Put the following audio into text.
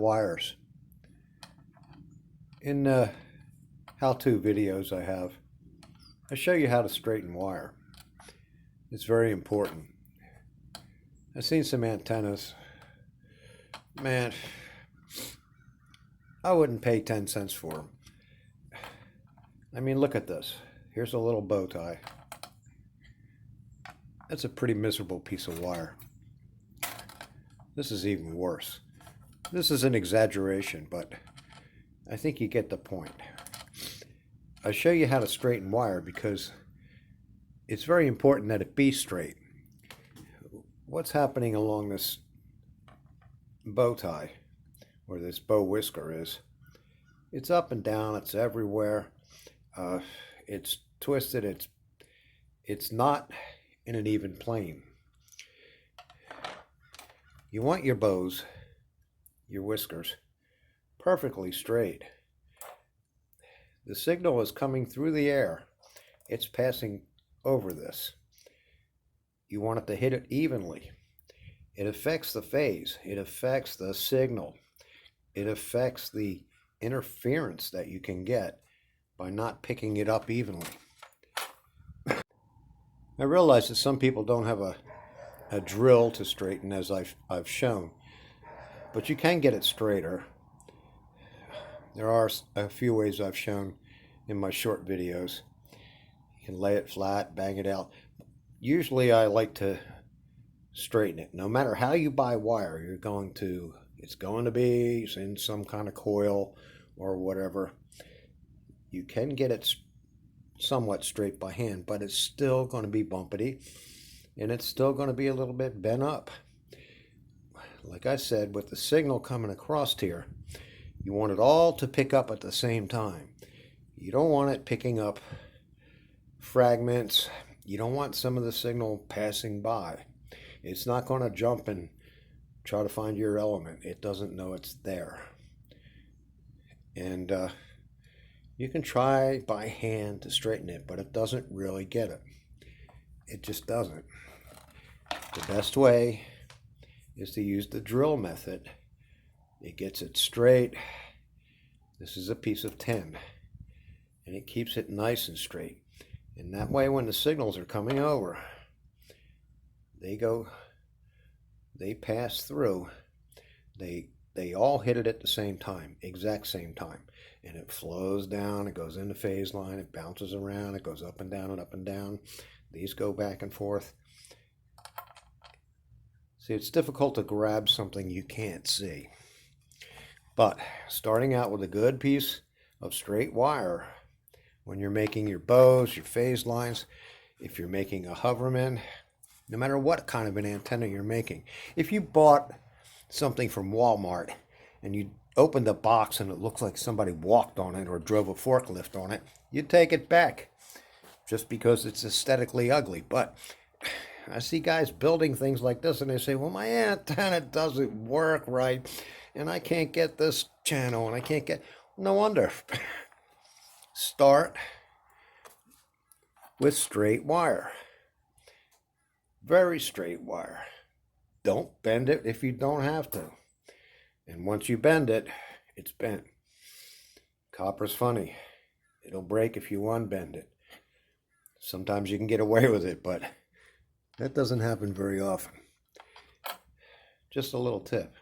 wires. In how-to videos I show you how to straighten wire. It's very important. I've seen some antennas. Man, I wouldn't pay 10 cents for them. I mean, look at this. Here's a little bow tie. That's a pretty miserable piece of wire. This is even worse. This is an exaggeration, but I think you get the point. I show you how to straighten wire because it's very important that it be straight. What's happening along this bow tie, where this bow whisker is, it's up and down, it's everywhere. It's twisted, it's not in an even plane. You want your bows, your whiskers, perfectly straight. The signal is coming through the air. It's passing over this. You want it to hit it evenly. It affects the phase. It affects the signal. It affects the interference that you can get by not picking it up evenly. I realize that some people don't have a drill to straighten, as I've shown, but you can get it straighter. There are a few ways I've shown in my short videos. You can lay it flat, bang it out. Usually I like to straighten it. No matter how you buy wire, it's going to be in some kind of coil or whatever. You can get it somewhat straight by hand, but it's still going to be bumpety, and it's still going to be a little bit bent up. Like I said, with the signal coming across here, you want it all to pick up at the same time. You don't want it picking up fragments. You don't want some of the signal passing by. It's not going to jump and try to find your element. It doesn't know it's there. And you can try by hand to straighten it, but it doesn't really get it. It just doesn't. The best way is to use the drill method. It gets it straight. This is a piece of tin, and it keeps it nice and straight. And that way, when the signals are coming over, they pass through. They all hit it at the same time, exact same time. And it flows down, it goes into phase line, it bounces around, it goes up and down and up and down. These go back and forth. See, it's difficult to grab something you can't see. But starting out with a good piece of straight wire, when you're making your bows, your phase lines, if you're making a Hoverman, no matter what kind of an antenna you're making. If you bought something from Walmart and you opened the box and it looks like somebody walked on it or drove a forklift on it, you'd take it back just because it's aesthetically ugly. But I see guys building things like this and they say, well, my antenna doesn't work right and I can't get this channel and I can't get... No wonder. Start with straight wire. Very straight wire. Don't bend it if you don't have to. And once you bend it, it's bent. Copper's funny. It'll break if you unbend it. Sometimes you can get away with it, but that doesn't happen very often. Just a little tip.